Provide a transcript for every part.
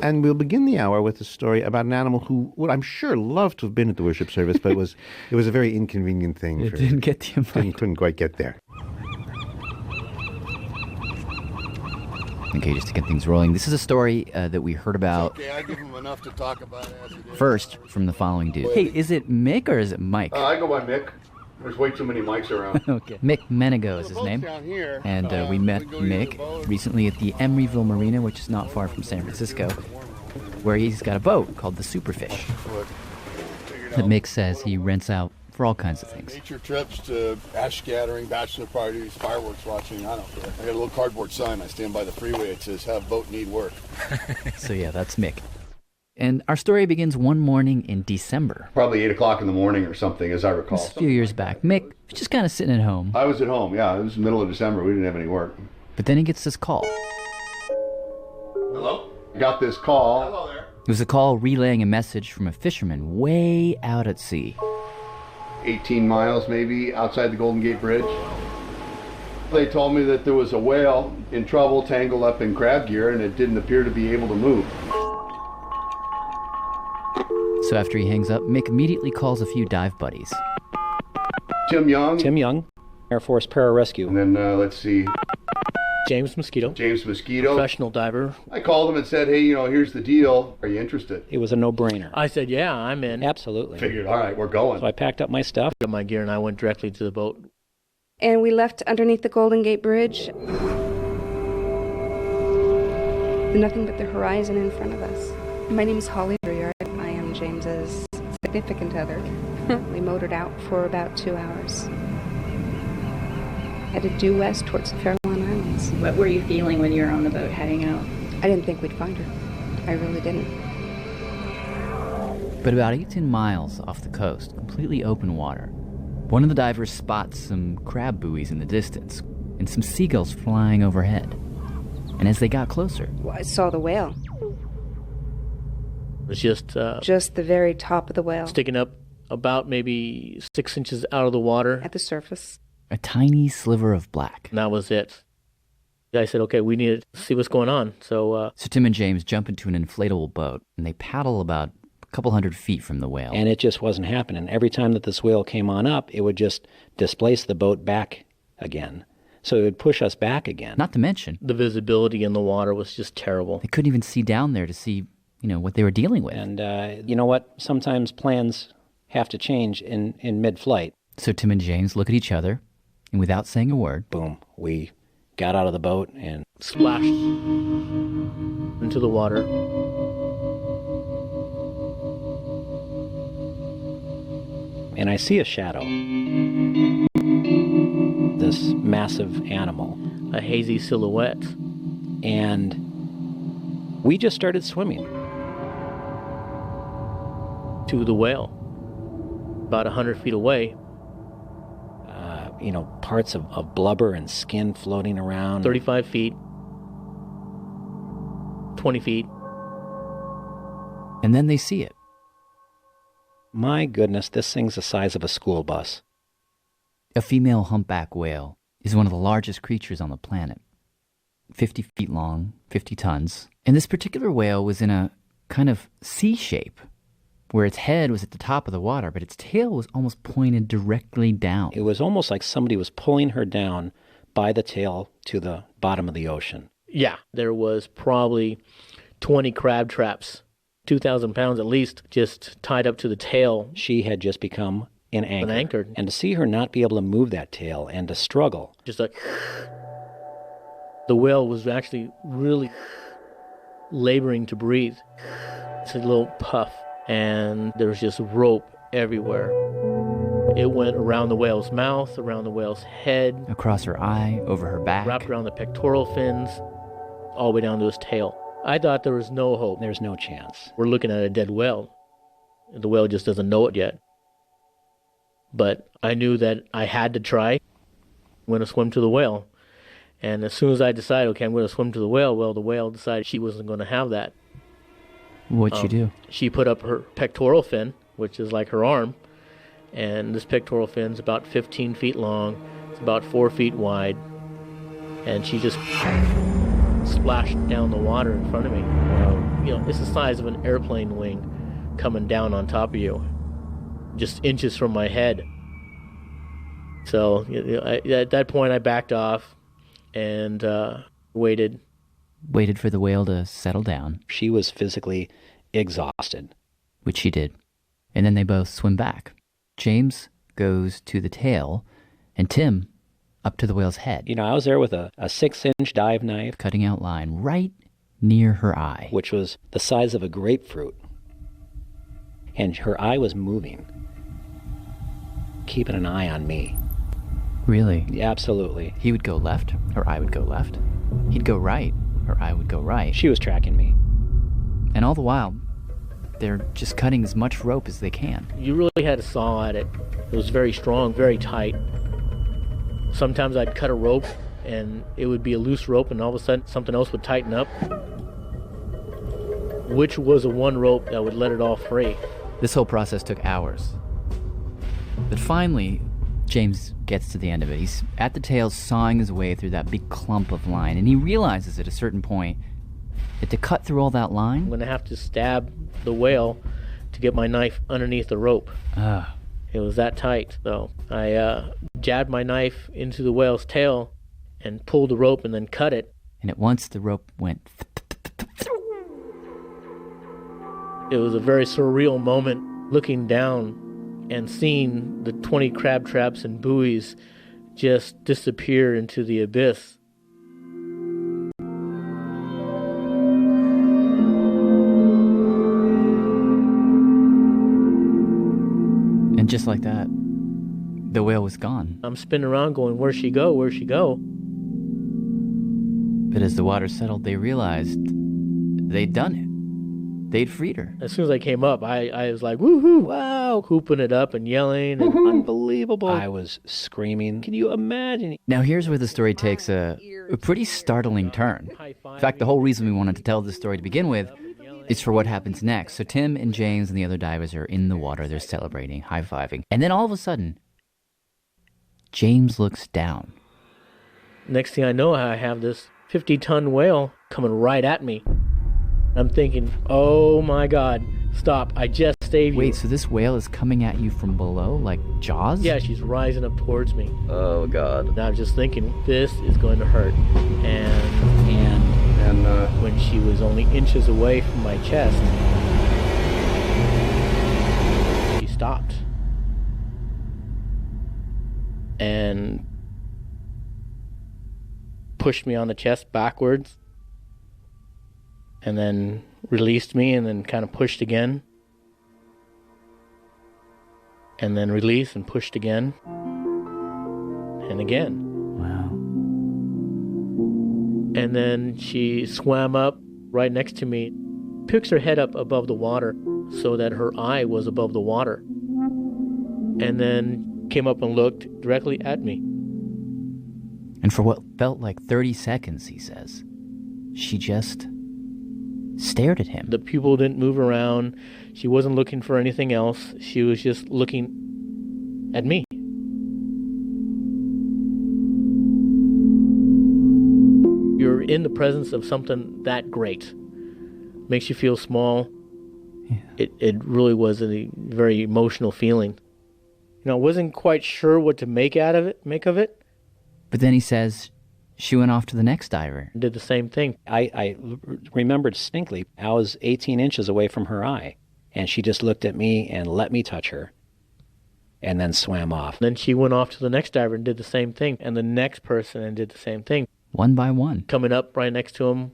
And we'll begin the hour with a story about an animal who would, I'm sure, love to have been at the worship service, but it was a very inconvenient thing. It didn't get the invite. Couldn't quite get there. Okay, just to get things rolling, this is a story that we heard about. Okay, I give him enough to talk about as it is. First from the following dude. Hey, is it Mick or is it Mike? I go by Mick. There's way too many mics around. Okay. Mick Menego is his name. And we met Mick recently at the Emeryville Marina, which is not far from San Francisco, where he's got a boat called the Superfish that Mick says he rents out for all kinds of things. Nature trips to ash scattering, bachelor parties, fireworks watching, I don't care. I got a little cardboard sign. I stand by the freeway. It says, have boat, need work. So yeah, that's Mick. And our story begins one morning in December. Probably 8 o'clock in the morning or something, as I recall. This is a few years back. Mick was just kind of sitting at home. I was at home, yeah. It was the middle of December. We didn't have any work. But then he gets this call. Hello? I got this call. Hello there. It was a call relaying a message from a fisherman way out at sea. 18 miles maybe outside the Golden Gate Bridge. They told me that there was a whale in trouble, tangled up in crab gear, and it didn't appear to be able to move. So after he hangs up, Mick immediately calls a few dive buddies. Tim Young, Air Force Pararescue. and then let's see, James Mosquito, James Mosquito. professional diver. I called him and said, hey, here's the deal. Are you interested? It was a no-brainer. I said, yeah, I'm in. Absolutely. Figured, all right, we're going. So I packed up my stuff. Got my gear and I went directly to the boat. And we left underneath the Golden Gate Bridge. Nothing but the horizon in front of us. My name is Holly Breard. I am James's significant other. We motored out for about 2 hours. Headed due west towards the Farallon Islands. What were you feeling when you were on the boat heading out? I didn't think we'd find her. I really didn't. But about 18 miles off the coast, completely open water, one of the divers spots some crab buoys in the distance and some seagulls flying overhead. And as they got closer... Well, I saw the whale. It was just the very top of the whale. sticking up about maybe 6 inches out of the water. At the surface. A tiny sliver of black. And that was it. I said, okay, we need to see what's going on. So Tim and James jump into an inflatable boat, and they paddle about a couple hundred feet from the whale. And it just wasn't happening. Every time that this whale came on up, it would just displace the boat back again. So it would push us back again. Not to mention, the visibility in the water was just terrible. they couldn't even see down there to see, what they were dealing with. And you know what? Sometimes plans have to change in mid-flight. So Tim and James look at each other, and without saying a word, Boom. We got out of the boat and Splashed into the water. I see a shadow. This massive animal. A hazy silhouette. And we just started swimming. To the whale. About 100 feet away. Parts of blubber and skin floating around. 35 feet. 20 feet. and then they see it. My goodness, this thing's the size of a school bus. A female humpback whale is one of the largest creatures on the planet. 50 feet long, 50 tons. And this particular whale was in a kind of C shape, where its head was at the top of the water, but its tail was almost pointed directly down. It was almost like somebody was pulling her down by the tail to the bottom of the ocean. Yeah, there was probably 20 crab traps, 2,000 pounds at least, just tied up to the tail. She had just become an anchor. Anchored. And to see her not be able to move that tail and to struggle. Just like... The whale was actually really laboring to breathe. It's a little puff, and there was just rope everywhere. It went around the whale's mouth, around the whale's head, across her eye, over her back, wrapped around the pectoral fins, all the way down to his tail. I thought there was no hope. There's no chance. We're looking at a dead whale. The whale just doesn't know it yet. But I knew that I had to try. I'm going to swim to the whale. And as soon as I decided, okay, I'm going to swim to the whale, well, the whale decided she wasn't going to have that. What'd she do? She put up her pectoral fin, which is like her arm, and this pectoral fin's about 15 feet long, it's about 4 feet wide, and she just splashed down the water in front of me. it's the size of an airplane wing coming down on top of you, just inches from my head. So at that point, I backed off and waited. Waited for the whale to settle down, She was physically exhausted. which she did. And then they both swim back. James goes to the tail, and Tim up to the whale's head, I was there with a 6-inch dive knife, cutting out line right near her eye. which was the size of a grapefruit. And her eye was moving, keeping an eye on me. Really? Absolutely. He would go left, her eye would go left. He'd go right, her eye would go right. She was tracking me. And all the while, they're just cutting as much rope as they can. You really had to saw at it. It was very strong, very tight. Sometimes I'd cut a rope and it would be a loose rope, and all of a sudden something else would tighten up, which was the one rope that would let it all free. This whole process took hours. But finally, James gets to the end of it. He's at the tail sawing his way through that big clump of line, and he realizes at a certain point that to cut through all that I'm line, going to have to stab the whale to get my knife underneath the rope. It was that tight. So I jabbed my knife into the whale's tail and pulled the rope and then cut it. and at once the rope went. It was a very surreal moment looking down and seeing the 20 crab traps and buoys just disappear into the abyss. And just like that, the whale was gone. I'm spinning around going, where'd she go? Where'd she go? But as the water settled, they realized they'd done it. They'd freed her. As soon as I came up, I was like, woohoo, wow, hooping it up and yelling. And Unbelievable. I was screaming. Can you imagine? Now here's where the story takes a pretty startling turn. In fact, the whole reason we wanted to tell this story to begin with is for what happens next. So Tim and James and the other divers are in the water. They're celebrating, high-fiving. And then all of a sudden, James looks down. next thing I know, I have this 50-ton whale coming right at me. I'm thinking, oh my God, stop, I just saved you. Wait, so this whale is coming at you from below, like Jaws? Yeah, she's rising up towards me. Oh, God. And I was just thinking, this is going to hurt. And when she was only inches away from my chest, she stopped. And pushed me on the chest backwards. And then released me and then kind of pushed again. And then released and pushed again. And again. Wow. And then she swam up right next to me, picks her head up above the water so that her eye was above the water. And then came up and looked directly at me. And for what felt like 30 seconds, he says, she just stared at him. The pupil didn't move around. She wasn't looking for anything else. She was just looking at me. You're in the presence of something that great. Makes you feel small. Yeah. It really was a very emotional feeling. I wasn't quite sure what to make of it. But then he says she went off to the next diver. Did the same thing. I remembered distinctly, I was 18 inches away from her eye, and she just looked at me and let me touch her, and then swam off. Then she went off to the next diver and did the same thing, and the next person and did the same thing. One by one. Coming up right next to him,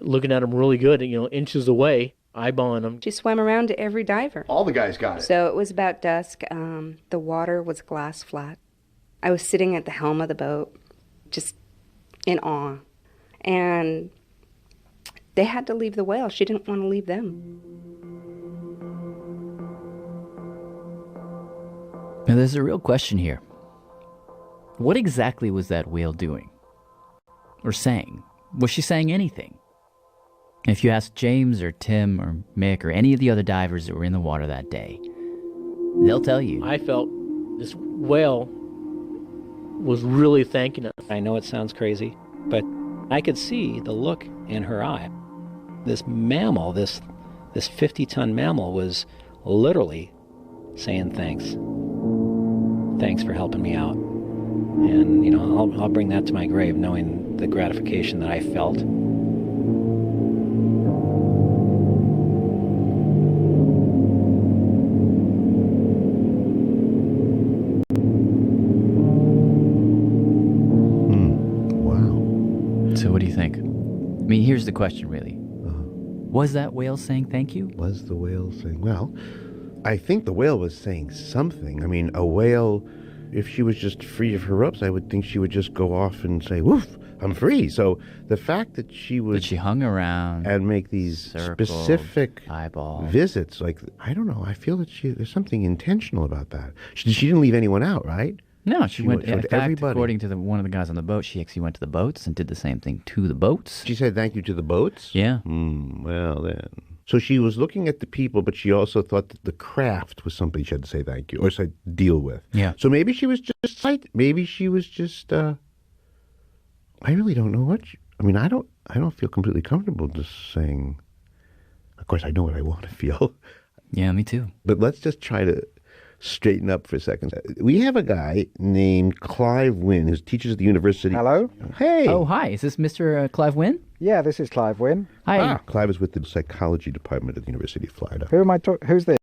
looking at him really good, inches away, eyeballing him. She swam around to every diver. All the guys got it. So it was about dusk. The water was glass flat. I was sitting at the helm of the boat, just in awe. And they had to leave the whale. She didn't want to leave them. Now there's a real question here. What exactly was that whale doing? Or saying? Was she saying anything? If you ask James or Tim or Mick or any of the other divers that were in the water that day, they'll tell you. I felt this whale was really thanking us. I know it sounds crazy, but I could see the look in her eye. this mammal, this 50-ton mammal was literally saying thanks. Thanks for helping me out. And, you know, I'll bring that to my grave, knowing the gratification that I felt. Wow. So what do you think? I mean, here's the question, really. Was that whale saying thank you? Was the whale saying, well, I think the whale was saying something. I mean, a whale, if she was just free of her ropes, I would think she would just go off and say, woof, I'm free. So the fact that she would... But she hung around and make these circled, specific eyeball visits, like, I don't know, I feel that there's something intentional about that. She didn't leave anyone out, right? No, she went. In to fact, everybody. according to one of the guys on the boat, she actually went to the boats and did the same thing to the boats. She said thank you to the boats? Yeah. Well, then. So she was looking at the people, but she also thought that the craft was something she had to say thank you or say deal with. Yeah. So maybe she was just maybe she was just. I really don't know what. I don't feel completely comfortable just saying. Of course, I know what I want to feel. Yeah, me too. But let's just try to straighten up for a second. We have a guy named Clive Wynne who teaches at the university. Hello? Hey. Oh, hi. Is this Mr. Clive Wynne? Yeah, this is Clive Wynne. Hi. Clive is with the psychology department at the University of Florida. Who's this?